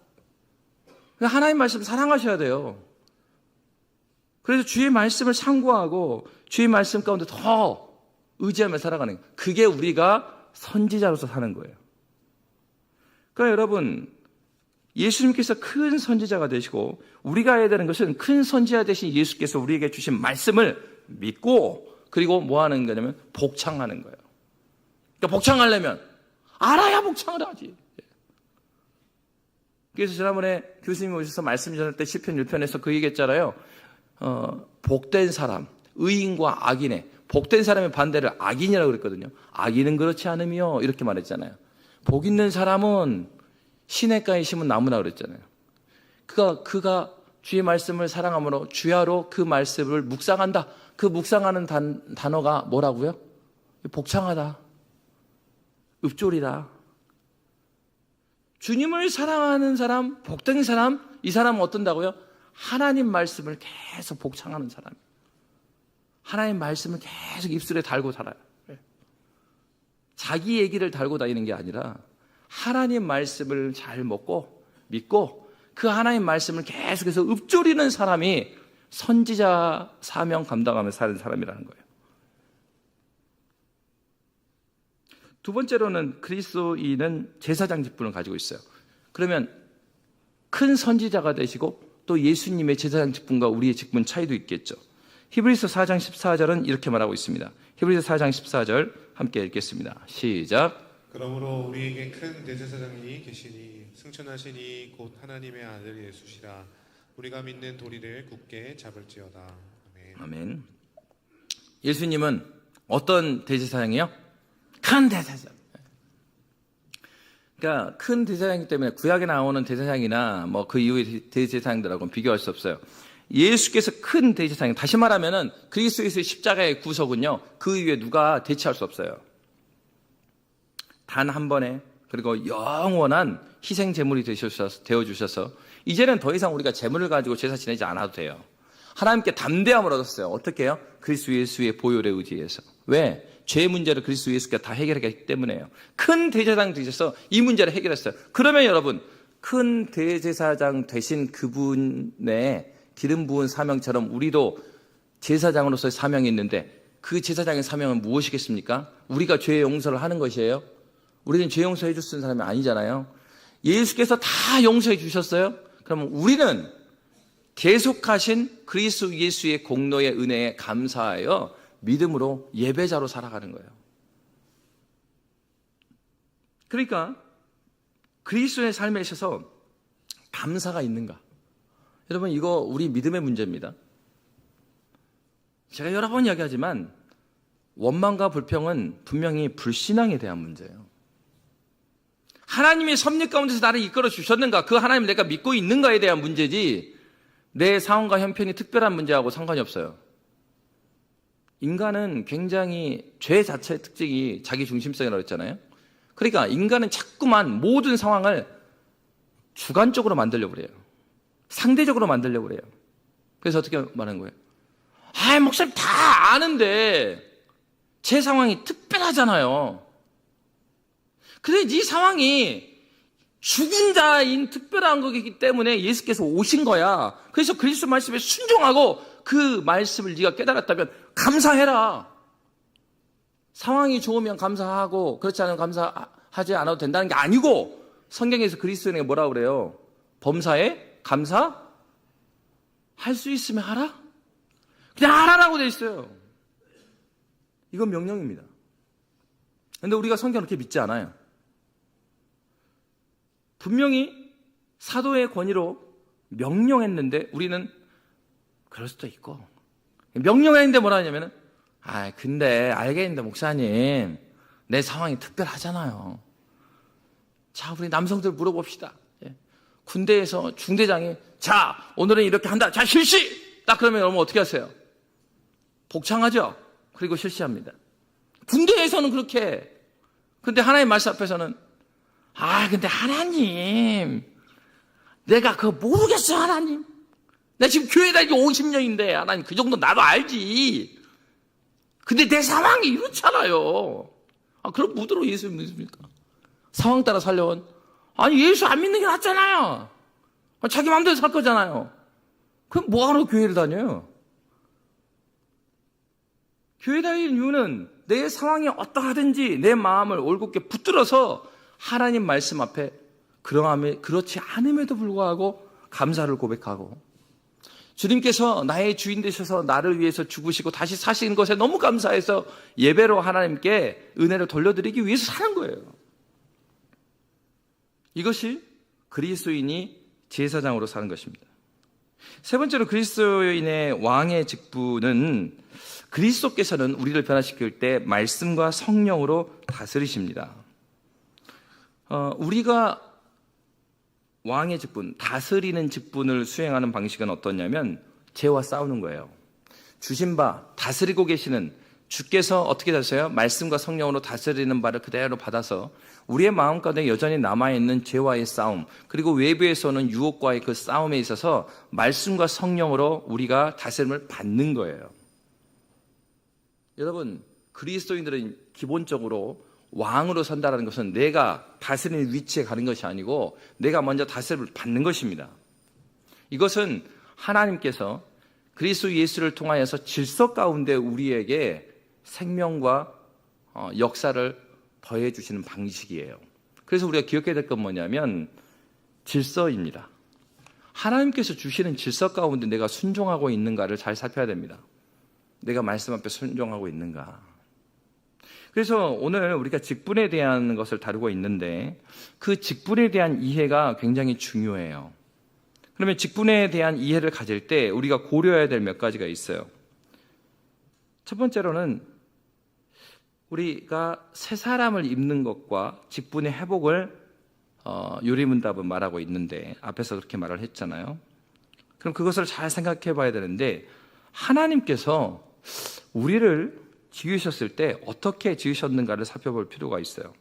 하나님 말씀 사랑하셔야 돼요. 그래서 주의 말씀을 참고하고 주의 말씀 가운데 더 의지하며 살아가는 거예요. 그게 우리가 선지자로서 사는 거예요. 그러니까 여러분 예수님께서 큰 선지자가 되시고 우리가 해야 되는 것은 큰 선지자 되신 예수께서 우리에게 주신 말씀을 믿고 그리고 뭐 하는 거냐면 복창하는 거예요. 그러니까 복창하려면 알아야 복창을 하지. 그래서 지난번에 교수님이 오셔서 말씀 전할 때 시편 1편에서 그 얘기했잖아요. 복된 사람, 의인과 악인의 복된 사람의 반대를 악인이라고 그랬거든요. 악인은 그렇지 않으며 이렇게 말했잖아요. 복 있는 사람은 시냇가에 심은 나무나 그랬잖아요. 그가 주의 말씀을 사랑함으로 주야로 그 말씀을 묵상한다. 그 묵상하는 단어가 뭐라고요? 복창하다. 읍조리다. 주님을 사랑하는 사람, 복된 사람, 이 사람은 어떤다고요? 하나님 말씀을 계속 복창하는 사람. 하나님 말씀을 계속 입술에 달고 살아요. 자기 얘기를 달고 다니는 게 아니라 하나님 말씀을 잘 먹고 믿고 그 하나님 말씀을 계속해서 읊조리는 사람이 선지자 사명 감당하며 사는 사람이라는 거예요. 두 번째로는 그리스도인은 제사장 직분을 가지고 있어요. 그러면 큰 선지자가 되시고 또 예수님의 제사장 직분과 우리의 직분 차이도 있겠죠. 히브리서 4장 14절은 이렇게 말하고 있습니다. 히브리서 4장 14절 함께 읽겠습니다. 시작. 그러므로 우리에게 큰 대제사장이 계시니 승천하시니 곧 하나님의 아들 예수시라. 우리가 믿는 도리를 굳게 잡을지어다. 아멘. 아멘. 예수님은 어떤 대제사장이요? 큰 대제사장. 그러니까 큰 대제사장이기 때문에 구약에 나오는 대제사장이나 뭐 그 이후의 대제사장들하고는 비교할 수 없어요. 예수께서 큰 대제사장, 다시 말하면은 그리스도의 십자가의 구속은요, 그 이후에 누가 대체할 수 없어요. 단 한 번에, 그리고 영원한 희생 제물이 되어주셔서 이제는 더 이상 우리가 제물을 가지고 제사 지내지 않아도 돼요. 하나님께 담대함을 얻었어요. 어떻게 해요? 그리스도 예수의 보혈에 의지해서. 왜? 죄 문제를 그리스도 예수가 다 해결했기 때문에요. 큰 대제사장 되셔서 이 문제를 해결했어요. 그러면 여러분, 큰 대제사장 되신 그분의 기름 부은 사명처럼 우리도 제사장으로서의 사명이 있는데, 그 제사장의 사명은 무엇이겠습니까? 우리가 죄의 용서를 하는 것이에요. 우리는 죄 용서해 줄 수 있는 사람이 아니잖아요. 예수께서 다 용서해 주셨어요. 그러면 우리는 계속하신 그리스도 예수의 공로의 은혜에 감사하여 믿음으로 예배자로 살아가는 거예요. 그러니까 그리스도의 삶에 있어서 감사가 있는가? 여러분, 이거 우리 믿음의 문제입니다. 제가 여러 번 이야기하지만 원망과 불평은 분명히 불신앙에 대한 문제예요. 하나님이 섭리 가운데서 나를 이끌어 주셨는가? 그 하나님 내가 믿고 있는가에 대한 문제지 내 상황과 형편이 특별한 문제하고 상관이 없어요. 인간은 굉장히 죄 자체의 특징이 자기 중심성이라고 했잖아요. 그러니까 인간은 자꾸만 모든 상황을 주관적으로 만들려고 그래요. 상대적으로 만들려고 그래요. 그래서 어떻게 말하는 거예요? 목사님 다 아는데 제 상황이 특별하잖아요. 근데 네 상황이 죽은 자인 특별한 거기 때문에 예수께서 오신 거야. 그래서 그리스도 말씀에 순종하고 그 말씀을 네가 깨달았다면 감사해라. 상황이 좋으면 감사하고 그렇지 않으면 감사하지 않아도 된다는 게 아니고, 성경에서 그리스도인에게 뭐라고 그래요? 범사에 감사할 수 있으면 하라? 그냥 하라라고 돼 있어요. 이건 명령입니다. 그런데 우리가 성경을 그렇게 믿지 않아요. 분명히 사도의 권위로 명령했는데 우리는 그럴 수도 있고, 명령했는데 뭐라 하냐면은 근데 알겠는데 목사님 내 상황이 특별하잖아요. 자, 우리 남성들 물어봅시다. 군대에서 중대장이 자, 오늘은 이렇게 한다. 자, 실시! 딱 그러면 여러분 어떻게 하세요? 복창하죠? 그리고 실시합니다. 군대에서는 그렇게 해. 근데 하나님 말씀 앞에서는 근데 하나님, 내가 그거 모르겠어, 하나님. 나 지금 교회 다니고 50년인데, 하나님, 그 정도 나도 알지. 근데 내 상황이 이렇잖아요. 그럼 무드로 예수 믿습니까? 상황 따라 살려온. 예수 안 믿는 게 낫잖아요. 자기 마음대로 살 거잖아요. 그럼 뭐하러 교회를 다녀요? 교회 다니는 이유는 내 상황이 어떠하든지 내 마음을 올곧게 붙들어서 하나님 말씀 앞에 그렇지 않음에도 불구하고 감사를 고백하고, 주님께서 나의 주인 되셔서 나를 위해서 죽으시고 다시 사신 것에 너무 감사해서 예배로 하나님께 은혜를 돌려드리기 위해서 사는 거예요. 이것이 그리스도인이 제사장으로 사는 것입니다. 세 번째로 그리스도인의 왕의 직분은, 그리스도께서는 우리를 변화시킬 때 말씀과 성령으로 다스리십니다. 우리가 왕의 직분, 다스리는 직분을 수행하는 방식은 어떠냐면 죄와 싸우는 거예요. 주신 바, 다스리고 계시는 주께서 어떻게 다스려요? 말씀과 성령으로 다스리는 바를 그대로 받아서 우리의 마음 가운데 여전히 남아있는 죄와의 싸움, 그리고 외부에서는 유혹과의 그 싸움에 있어서 말씀과 성령으로 우리가 다스림을 받는 거예요. 여러분, 그리스도인들은 기본적으로 왕으로 선다라는 것은 내가 다스리는 위치에 가는 것이 아니고 내가 먼저 다스림을 받는 것입니다. 이것은 하나님께서 그리스도 예수를 통하여서 질서 가운데 우리에게 생명과 역사를 더해 주시는 방식이에요. 그래서 우리가 기억해야 될 건 뭐냐면 질서입니다. 하나님께서 주시는 질서 가운데 내가 순종하고 있는가를 잘 살펴야 됩니다. 내가 말씀 앞에 순종하고 있는가. 그래서 오늘 우리가 직분에 대한 것을 다루고 있는데 그 직분에 대한 이해가 굉장히 중요해요. 그러면 직분에 대한 이해를 가질 때 우리가 고려해야 될 몇 가지가 있어요. 첫 번째로는 우리가 새 사람을 입는 것과 직분의 회복을 요리문답은 말하고 있는데 앞에서 그렇게 말을 했잖아요. 그럼 그것을 잘 생각해 봐야 되는데 하나님께서 우리를 지으셨을 때 어떻게 지으셨는가를 살펴볼 필요가 있어요.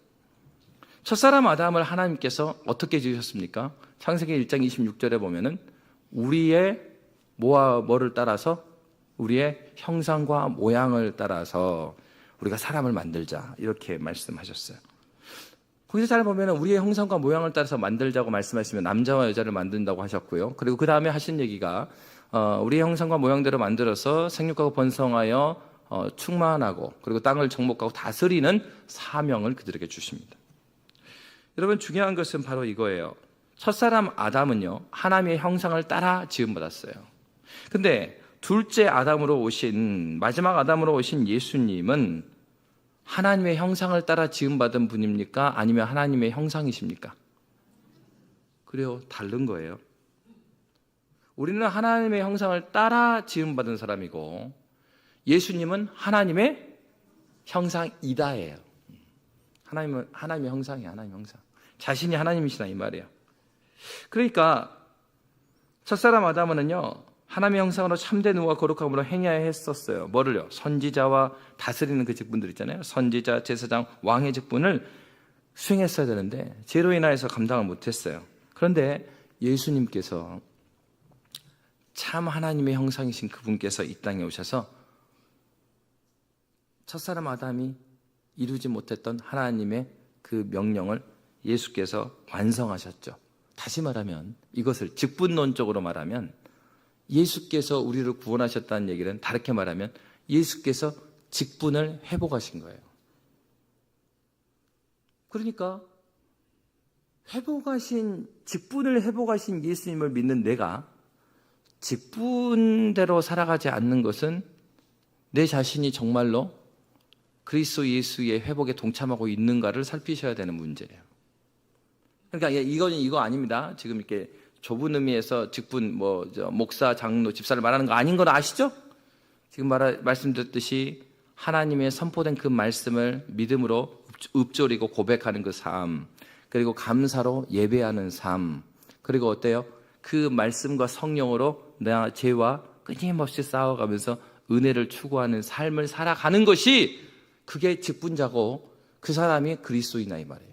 첫사람 아담을 하나님께서 어떻게 지으셨습니까? 창세기 1장 26절에 보면은 우리의 뭐를 따라서 우리의 형상과 모양을 따라서 우리가 사람을 만들자 이렇게 말씀하셨어요. 거기서 잘 보면 우리의 형상과 모양을 따라서 만들자고 말씀하시면 남자와 여자를 만든다고 하셨고요. 그리고 그 다음에 하신 얘기가 우리의 형상과 모양대로 만들어서 생육하고 번성하여 충만하고 그리고 땅을 정복하고 다스리는 사명을 그들에게 주십니다. 여러분 중요한 것은 바로 이거예요. 첫사람 아담은요 하나님의 형상을 따라 지음받았어요. 근데 둘째 아담으로 오신 마지막 아담으로 오신 예수님은 하나님의 형상을 따라 지음받은 분입니까? 아니면 하나님의 형상이십니까? 그래요. 다른 거예요. 우리는 하나님의 형상을 따라 지음받은 사람이고 예수님은 하나님의 형상이다예요. 하나님은 하나님의 형상이에요. 하나님의 형상. 자신이 하나님이시다 이 말이에요. 그러니까 첫사람 아담은요 하나님의 형상으로 참된 의와 거룩함으로 행해야 했었어요. 뭐를요? 선지자와 다스리는 그 직분들 있잖아요. 선지자, 제사장, 왕의 직분을 수행했어야 되는데 죄로 인하여서 감당을 못했어요. 그런데 예수님께서 참 하나님의 형상이신 그분께서 이 땅에 오셔서 첫사람 아담이 이루지 못했던 하나님의 그 명령을 예수께서 완성하셨죠. 다시 말하면 이것을 직분론적으로 말하면 예수께서 우리를 구원하셨다는 얘기는 다르게 말하면 예수께서 직분을 회복하신 거예요. 그러니까 직분을 회복하신 예수님을 믿는 내가 직분대로 살아가지 않는 것은 내 자신이 정말로 그리스도 예수의 회복에 동참하고 있는가를 살피셔야 되는 문제예요. 그러니까 이거 아닙니다. 지금 이렇게 좁은 의미에서 직분, 목사, 장로, 집사를 말하는 거 아닌 건 아시죠? 지금 말씀드렸듯이 하나님의 선포된 그 말씀을 믿음으로 읊조리고 고백하는 그 삶, 그리고 감사로 예배하는 삶, 그리고 어때요? 그 말씀과 성령으로 나 죄와 끊임없이 싸워가면서 은혜를 추구하는 삶을 살아가는 것이 그게 직분자고 그 사람이 그리스도이나 이 말이에요.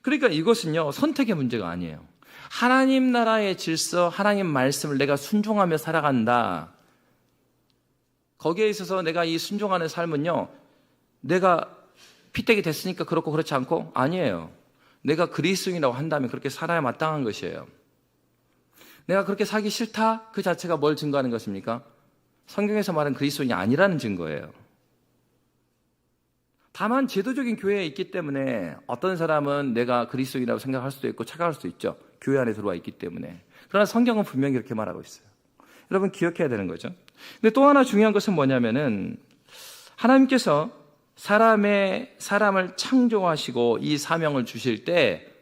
그러니까 이것은요 선택의 문제가 아니에요. 하나님 나라의 질서, 하나님 말씀을 내가 순종하며 살아간다. 거기에 있어서 내가 이 순종하는 삶은요 내가 피tek이 됐으니까 그렇고 그렇지 않고 아니에요. 내가 그리스도인이라고 한다면 그렇게 살아야 마땅한 것이에요. 내가 그렇게 살기 싫다? 그 자체가 뭘 증거하는 것입니까? 성경에서 말하는 그리스도인이 아니라는 증거예요. 다만 제도적인 교회에 있기 때문에 어떤 사람은 내가 그리스도인이라고 생각할 수도 있고 착각할 수도 있죠. 교회 안에 들어와 있기 때문에. 그러나 성경은 분명히 이렇게 말하고 있어요. 여러분 기억해야 되는 거죠. 근데 또 하나 중요한 것은 뭐냐면은 하나님께서 사람을 창조하시고 이 사명을 주실 때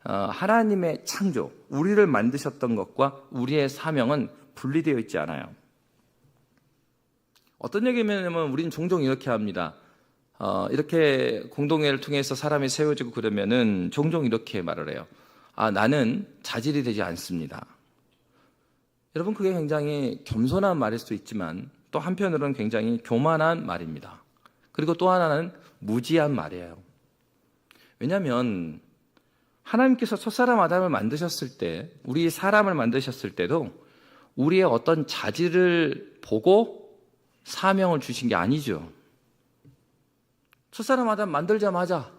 하나님의 창조, 우리를 만드셨던 것과 우리의 사명은 분리되어 있지 않아요. 어떤 얘기냐면 우리는 종종 이렇게 합니다. 이렇게 공동회를 통해서 사람이 세워지고 그러면은 종종 이렇게 말을 해요. 나는 자질이 되지 않습니다. 여러분 그게 굉장히 겸손한 말일 수도 있지만 또 한편으로는 굉장히 교만한 말입니다. 그리고 또 하나는 무지한 말이에요. 왜냐하면 하나님께서 첫사람 아담을 만드셨을 때 우리 사람을 만드셨을 때도 우리의 어떤 자질을 보고 사명을 주신 게 아니죠. 첫사람 아담 만들자마자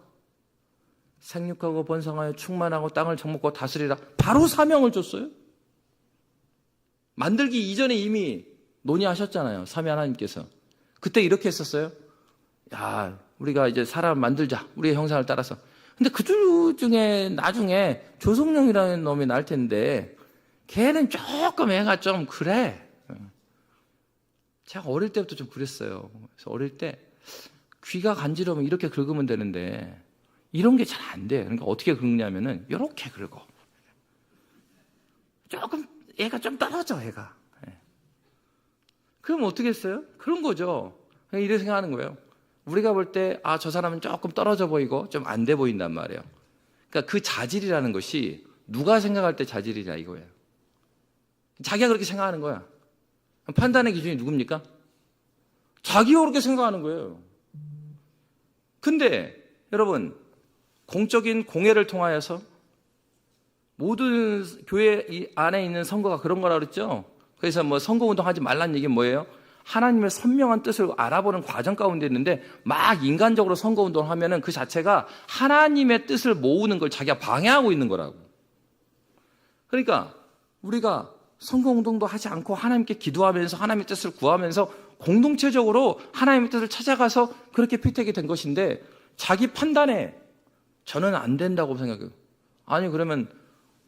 생육하고 번성하여 충만하고 땅을 정복하고 다스리라 바로 사명을 줬어요. 만들기 이전에 이미 논의하셨잖아요. 삼위 하나님께서. 그때 이렇게 했었어요. 우리가 이제 사람을 만들자. 우리의 형상을 따라서. 근데 그 중에 나중에 조성룡이라는 놈이 날 텐데 걔는 조금 애가 좀 그래. 제가 어릴 때부터 좀 그랬어요. 그래서 어릴 때 귀가 간지러우면 이렇게 긁으면 되는데 이런 게 잘 안 돼. 그러니까 어떻게 긁냐면은 이렇게 긁어. 조금 얘가 좀 떨어져, 얘가. 예. 그럼 어떻게 했어요? 그런 거죠. 그냥 이렇게 생각하는 거예요. 우리가 볼 때 저 사람은 조금 떨어져 보이고 좀 안 돼 보인단 말이에요. 그러니까 그 자질이라는 것이 누가 생각할 때 자질이냐 이거예요. 자기가 그렇게 생각하는 거야. 판단의 기준이 누굽니까? 자기가 그렇게 생각하는 거예요. 근데 여러분, 공적인 공회를 통하여서 모든 교회 안에 있는 선거가 그런 거라 그랬죠. 그래서 뭐 선거운동 하지 말라는 얘기는 뭐예요? 하나님의 선명한 뜻을 알아보는 과정 가운데 있는데 막 인간적으로 선거운동을 하면은 그 자체가 하나님의 뜻을 모으는 걸 자기가 방해하고 있는 거라고. 그러니까 우리가 선거운동도 하지 않고 하나님께 기도하면서 하나님의 뜻을 구하면서 공동체적으로 하나님의 뜻을 찾아가서 그렇게 피택이 된 것인데 자기 판단에 저는 안 된다고 생각해요. 아니 그러면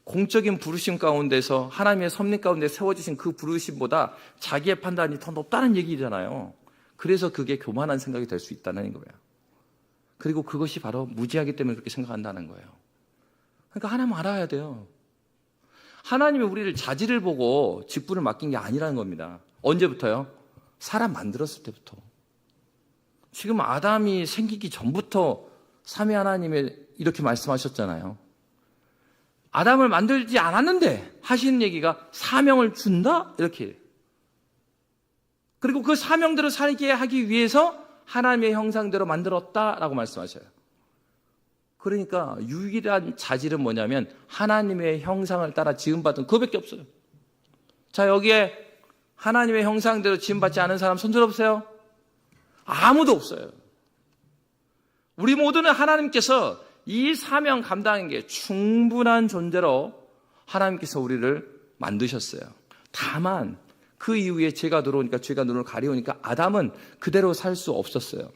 공적인 부르심 가운데서 하나님의 섭리 가운데 세워주신 그 부르심보다 자기의 판단이 더 높다는 얘기잖아요. 그래서 그게 교만한 생각이 될 수 있다는 거예요. 그리고 그것이 바로 무지하기 때문에 그렇게 생각한다는 거예요. 그러니까 하나님 알아야 돼요. 하나님이 우리를 자질을 보고 직분을 맡긴 게 아니라는 겁니다. 언제부터요? 사람 만들었을 때부터. 지금 아담이 생기기 전부터 삼위 하나님이 이렇게 말씀하셨잖아요. 아담을 만들지 않았는데 하시는 얘기가 사명을 준다? 이렇게. 그리고 그 사명대로 살게 하기 위해서 하나님의 형상대로 만들었다라고 말씀하셔요. 그러니까 유일한 자질은 뭐냐면 하나님의 형상을 따라 지음받은 그거밖에 없어요. 자, 여기에 하나님의 형상대로 지음받지 않은 사람 손 들어보세요. 아무도 없어요. 우리 모두는 하나님께서 이 사명 감당한 게 충분한 존재로 하나님께서 우리를 만드셨어요. 다만 그 이후에 죄가 들어오니까 죄가 눈을 가리우니까 아담은 그대로 살 수 없었어요.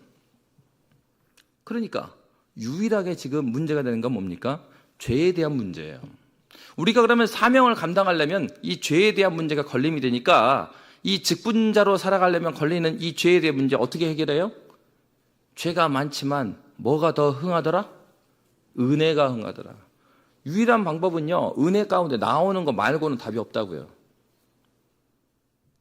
그러니까 유일하게 지금 문제가 되는 건 뭡니까? 죄에 대한 문제예요. 우리가 그러면 사명을 감당하려면 이 죄에 대한 문제가 걸림이 되니까 이 직분자로 살아가려면 걸리는 이 죄에 대한 문제 어떻게 해결해요? 죄가 많지만 뭐가 더 흥하더라? 은혜가 흥하더라. 유일한 방법은요, 은혜 가운데 나오는 거 말고는 답이 없다고요.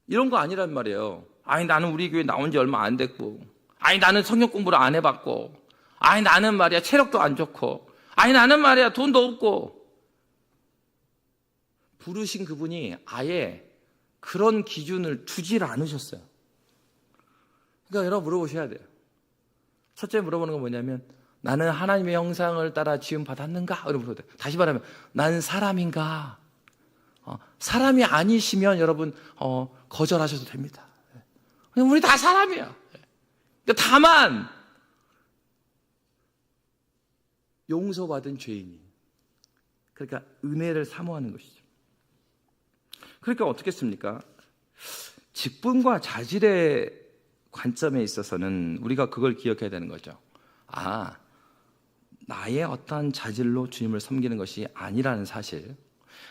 이런 거 아니란 말이에요. 아니 나는 우리 교회 나온 지 얼마 안 됐고, 아니 나는 성경 공부를 안 해봤고, 아니 나는 말이야 체력도 안 좋고, 아니 나는 말이야 돈도 없고. 부르신 그분이 아예 그런 기준을 두질 않으셨어요. 그러니까 여러분 물어보셔야 돼요. 첫째 물어보는 건 뭐냐면 나는 하나님의 형상을 따라 지음 받았는가? 이렇게 물어봐요. 다시 말하면 나는 사람인가? 사람이 아니시면 여러분 거절하셔도 됩니다. 우리 다 사람이야. 다만 용서받은 죄인이. 그러니까 은혜를 사모하는 것이죠. 그러니까 어떻겠습니까? 직분과 자질의 관점에 있어서는 우리가 그걸 기억해야 되는 거죠. 나의 어떠한 자질로 주님을 섬기는 것이 아니라는 사실,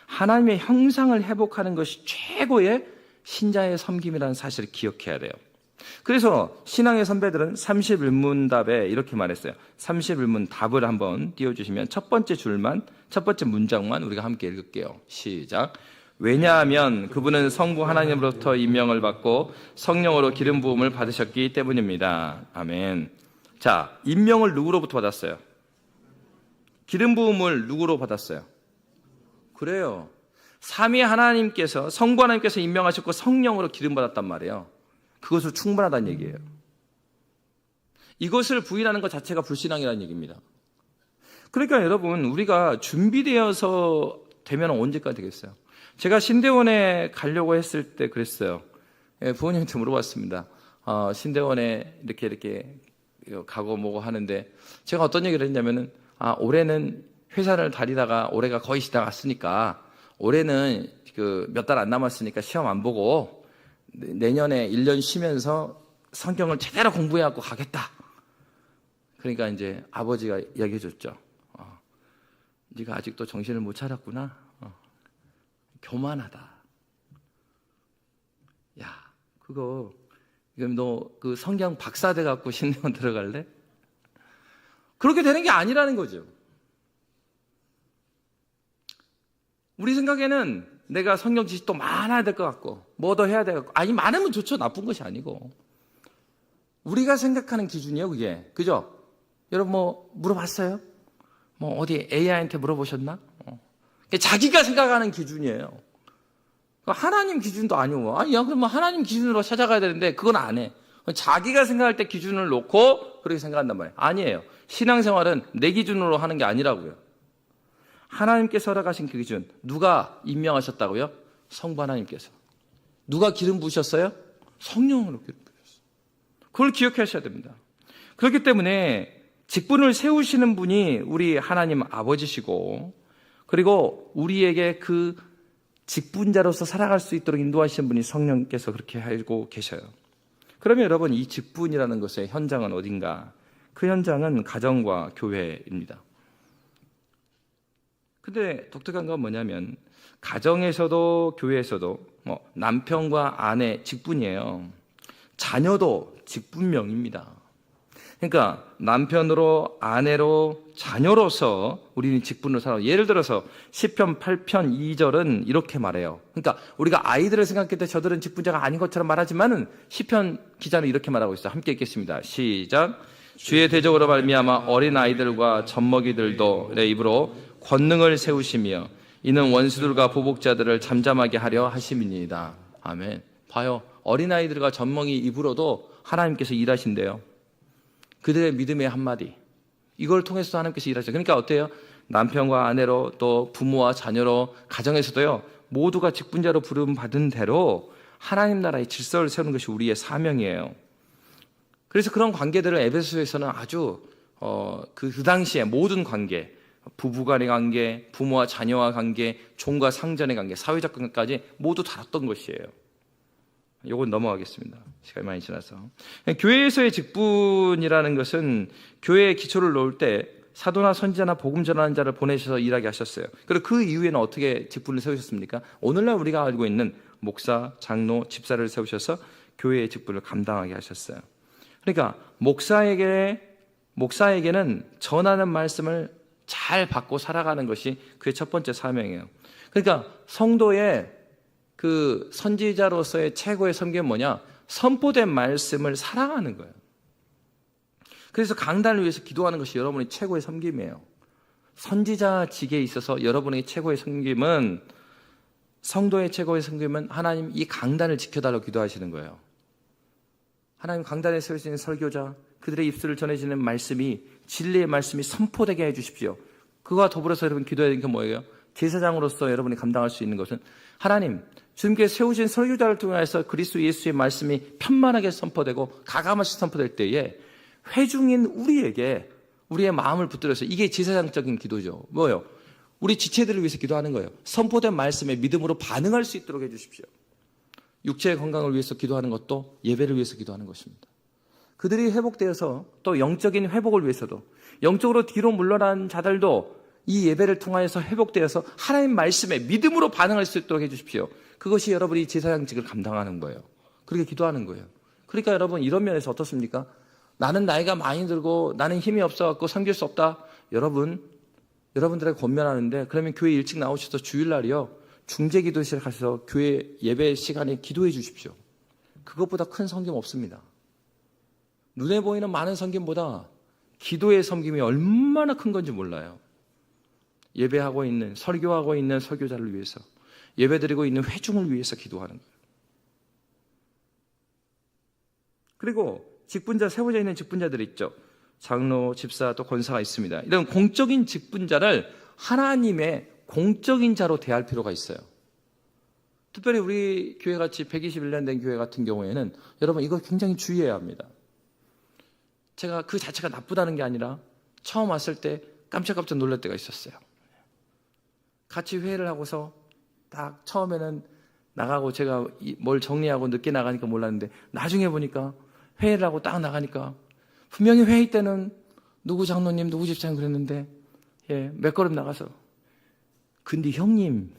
하나님의 형상을 회복하는 것이 최고의 신자의 섬김이라는 사실을 기억해야 돼요. 그래서 신앙의 선배들은 31문답에 이렇게 말했어요. 31문 답을 한번 띄워주시면 첫 번째 문장만 우리가 함께 읽을게요. 시작. 왜냐하면 그분은 성부 하나님으로부터 임명을 받고 성령으로 기름 부음을 받으셨기 때문입니다. 아멘. 자, 임명을 누구로부터 받았어요? 기름 부음을 누구로 받았어요? 그래요. 삼위 하나님께서, 성부 하나님께서 임명하셨고 성령으로 기름 받았단 말이에요. 그것으로 충분하다는 얘기예요. 이것을 부인하는 것 자체가 불신앙이라는 얘기입니다. 그러니까 여러분, 우리가 준비되어서 되면 언제까지 되겠어요? 제가 신대원에 가려고 했을 때 그랬어요. 부모님한테 물어봤습니다. 신대원에 이렇게 가고 뭐고 하는데 제가 어떤 얘기를 했냐면은 올해는 회사를 다니다가 올해가 거의 지나갔으니까 올해는 몇 달 안 남았으니까 시험 안 보고 내년에 1년 쉬면서 성경을 제대로 공부해갖고 가겠다. 그러니까 이제 아버지가 이야기해 줬죠. 네가 아직도 정신을 못 차렸구나. 교만하다. 야, 그거 그럼 너 그 성경 박사 돼 갖고 신대원 들어갈래? 그렇게 되는 게 아니라는 거죠. 우리 생각에는 내가 성경 지식도 많아야 될 것 같고 뭐 더 해야 될 것 같고, 아니 많으면 좋죠. 나쁜 것이 아니고. 우리가 생각하는 기준이에요, 그게. 그죠? 여러분 뭐 물어봤어요? 뭐 어디 AI한테 물어보셨나? 자기가 생각하는 기준이에요. 하나님 기준도 아니고, 아니, 야, 그럼 하나님 기준으로 찾아가야 되는데, 그건 안 해. 자기가 생각할 때 기준을 놓고, 그렇게 생각한단 말이에요. 아니에요. 신앙생활은 내 기준으로 하는 게 아니라고요. 하나님께서 허락하신 그 기준, 누가 임명하셨다고요? 성부 하나님께서. 누가 기름 부으셨어요? 성령으로 기름 부으셨어요. 그걸 기억하셔야 됩니다. 그렇기 때문에, 직분을 세우시는 분이 우리 하나님 아버지시고, 그리고 우리에게 그 직분자로서 살아갈 수 있도록 인도하시는 분이 성령께서 그렇게 알고 계셔요. 그러면 여러분, 이 직분이라는 것의 현장은 어딘가? 그 현장은 가정과 교회입니다. 근데 독특한 건 뭐냐면, 가정에서도 교회에서도 남편과 아내 직분이에요. 자녀도 직분명입니다. 그러니까 남편으로, 아내로, 자녀로서 우리는 직분을 살아. 예를 들어서 시편 8편 2절은 이렇게 말해요. 그러니까 우리가 아이들을 생각할 때 저들은 직분자가 아닌 것처럼 말하지만은 시편 기자는 이렇게 말하고 있어요. 함께 읽겠습니다. 시작. 주의 대적으로 말미암아 어린 아이들과 젖먹이들도 내 입으로 권능을 세우시며 이는 원수들과 보복자들을 잠잠하게 하려 하심이니이다. 아멘. 봐요. 어린 아이들과 젖먹이 입으로도 하나님께서 일하신대요. 그들의 믿음의 한마디, 이걸 통해서 하나님께서 일하시죠. 그러니까 어때요? 남편과 아내로, 또 부모와 자녀로, 가정에서도요, 모두가 직분자로 부름받은 대로 하나님 나라의 질서를 세우는 것이 우리의 사명이에요. 그래서 그런 관계들을 에베소에서는 아주 그 당시에 모든 관계, 부부간의 관계, 부모와 자녀와 관계, 종과 상전의 관계, 사회적 관계까지 모두 다뤘던 것이에요. 이건 넘어가겠습니다. 시간이 많이 지나서. 교회에서의 직분이라는 것은 교회의 기초를 놓을 때 사도나 선지자나 복음 전하는 자를 보내셔서 일하게 하셨어요. 그리고 그 이후에는 어떻게 직분을 세우셨습니까? 오늘날 우리가 알고 있는 목사, 장로, 집사를 세우셔서 교회의 직분을 감당하게 하셨어요. 그러니까 목사에게는 전하는 말씀을 잘 받고 살아가는 것이 그의 첫 번째 사명이에요. 그러니까 성도의 그 선지자로서의 최고의 섬김은 뭐냐? 선포된 말씀을 사랑하는 거예요. 그래서 강단을 위해서 기도하는 것이 여러분의 최고의 섬김이에요. 선지자직에 있어서 여러분의 최고의 섬김은, 성도의 최고의 섬김은 하나님 이 강단을 지켜달라고 기도하시는 거예요. 하나님 강단에 세우시는 설교자, 그들의 입술을 전해지는 말씀이, 진리의 말씀이 선포되게 해주십시오. 그와 더불어서 여러분 기도해야 되는 게 뭐예요? 제사장으로서 여러분이 감당할 수 있는 것은, 하나님 주님께서 세우신 설교자를 통해서 그리스도 예수의 말씀이 편만하게 선포되고 가감없이 선포될 때에 회중인 우리에게 우리의 마음을 붙들어서, 이게 제사장적인 기도죠. 뭐예요? 우리 지체들을 위해서 기도하는 거예요. 선포된 말씀에 믿음으로 반응할 수 있도록 해주십시오. 육체의 건강을 위해서 기도하는 것도 예배를 위해서 기도하는 것입니다. 그들이 회복되어서 또 영적인 회복을 위해서도, 영적으로 뒤로 물러난 자들도 이 예배를 통하여서 회복되어서 하나님 말씀에 믿음으로 반응할 수 있도록 해주십시오. 그것이 여러분이 제사장직을 감당하는 거예요. 그렇게 기도하는 거예요. 그러니까 여러분, 이런 면에서 어떻습니까? 나는 나이가 많이 들고 나는 힘이 없어갖고 섬길 수 없다. 여러분들에게 권면하는데, 그러면 교회 일찍 나오셔서 주일날이요, 중재기도실 가셔서 교회 예배 시간에 기도해 주십시오. 그것보다 큰 섬김 없습니다. 눈에 보이는 많은 섬김보다 기도의 섬김이 얼마나 큰 건지 몰라요. 예배하고 있는, 설교하고 있는 설교자를 위해서, 예배드리고 있는 회중을 위해서 기도하는 거예요. 그리고 직분자, 세워져 있는 직분자들이 있죠. 장로, 집사, 또 권사가 있습니다. 이런 공적인 직분자를 하나님의 공적인 자로 대할 필요가 있어요. 특별히 우리 교회같이 121년 된 교회 같은 경우에는 여러분, 이거 굉장히 주의해야 합니다. 제가 그 자체가 나쁘다는 게 아니라 처음 왔을 때 깜짝깜짝 놀랄 때가 있었어요. 같이 회의를 하고서 딱 처음에는 나가고, 제가 뭘 정리하고 늦게 나가니까 몰랐는데, 나중에 보니까 회의를 하고 딱 나가니까 분명히 회의 때는 누구 장로님, 누구 집사님 그랬는데, 몇 걸음 나가서, 근데 형님,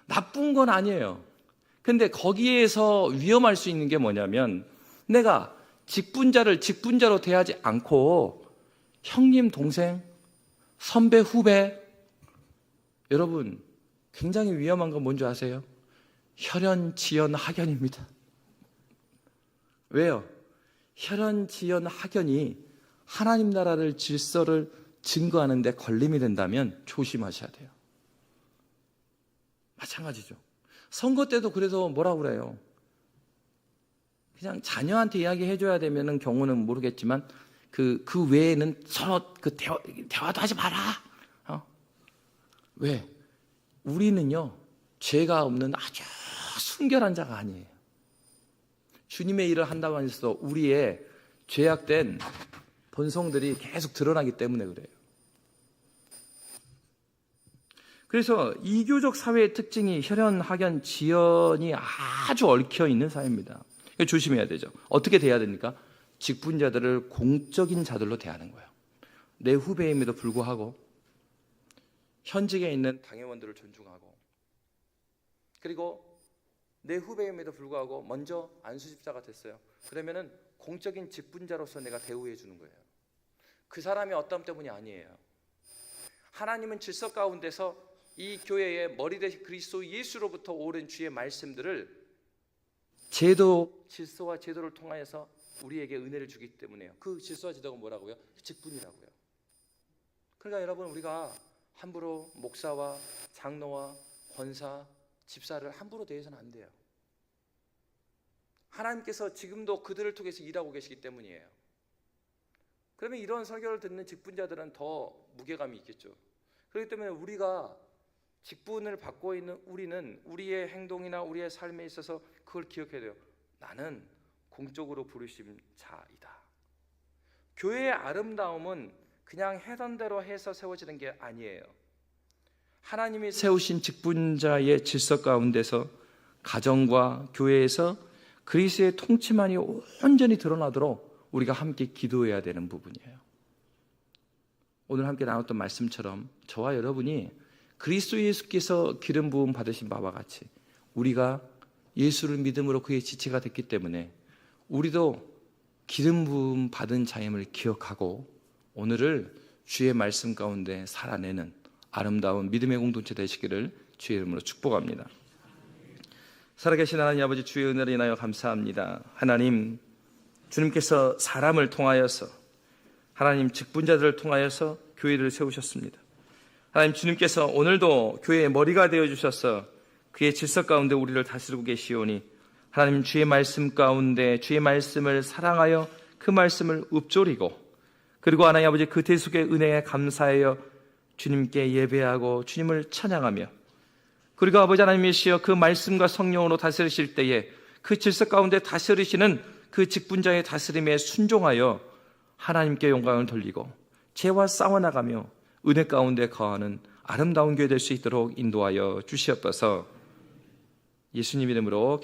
나쁜 건 아니에요. 근데 거기에서 위험할 수 있는 게 뭐냐면 내가 직분자를 직분자로 대하지 않고 형님, 동생, 선배, 후배, 여러분 굉장히 위험한 건 뭔지 아세요? 혈연, 지연, 학연입니다. 왜요? 혈연, 지연, 학연이 하나님 나라를 질서를 증거하는 데 걸림이 된다면 조심하셔야 돼요. 마찬가지죠. 선거 때도 그래서 뭐라고 그래요? 그냥 자녀한테 이야기해줘야 되면은 경우는 모르겠지만 그 외에는 서로 대화도 하지 마라. 왜? 우리는요, 죄가 없는 아주 순결한 자가 아니에요. 주님의 일을 한다고 해서 우리의 죄악된 본성들이 계속 드러나기 때문에 그래요. 그래서 이교적 사회의 특징이 혈연, 학연, 지연이 아주 얽혀 있는 사회입니다. 조심해야 되죠. 어떻게 대해야 됩니까? 직분자들을 공적인 자들로 대하는 거예요. 내 후배임에도 불구하고 현직에 있는 당회원들을 존중하고, 그리고 내 후배임에도 불구하고 먼저 안수집사가 됐어요. 그러면은 공적인 직분자로서 내가 대우해 주는 거예요. 그 사람이 어떤 때문이 아니에요. 하나님은 질서 가운데서 이 교회의 머리 되신 그리스도 예수로부터 오른 주의 말씀들을 질서와 제도를 통하여서 우리에게 은혜를 주기 때문에요. 그 질서와 제도가 뭐라고요? 직분이라고요. 그러니까 여러분, 우리가 함부로 목사와 장로와 권사, 집사를 함부로 대해서는 안 돼요. 하나님께서 지금도 그들을 통해서 일하고 계시기 때문이에요. 그러면 이런 설교를 듣는 직분자들은 더 무게감이 있겠죠. 그렇기 때문에 우리가 직분을 받고 있는 우리는 우리의 행동이나 우리의 삶에 있어서 그걸 기억해야 돼요. 나는 공적으로 부르심 자이다. 교회의 아름다움은 그냥 해던 대로 해서 세워지는 게 아니에요. 하나님이 세우신 직분자의 질서 가운데서 가정과 교회에서 그리스도의 통치만이 온전히 드러나도록 우리가 함께 기도해야 되는 부분이에요. 오늘 함께 나눴던 말씀처럼 저와 여러분이 그리스도 예수께서 기름 부음 받으신 바와 같이 우리가 예수를 믿음으로 그의 지체가 됐기 때문에 우리도 기름 부음 받은 자임을 기억하고 오늘을 주의 말씀 가운데 살아내는 아름다운 믿음의 공동체 되시기를 주의 이름으로 축복합니다. 살아계신 하나님 아버지, 주의 은혜를 인하여 감사합니다. 하나님, 주님께서 사람을 통하여서, 하나님 직분자들을 통하여서 교회를 세우셨습니다. 하나님, 주님께서 오늘도 교회의 머리가 되어주셔서 그의 질서 가운데 우리를 다스리고 계시오니 하나님, 주의 말씀 가운데 주의 말씀을 사랑하여 그 말씀을 읊조리고, 그리고 하나님 아버지 그 대속의 은혜에 감사하여 주님께 예배하고 주님을 찬양하며, 그리고 아버지 하나님이시여 그 말씀과 성령으로 다스리실 때에 그 질서 가운데 다스리시는 그 직분자의 다스림에 순종하여 하나님께 영광을 돌리고 죄와 싸워나가며 은혜 가운데 거하는 아름다운 교회 될 수 있도록 인도하여 주시옵소서. 예수님 이름으로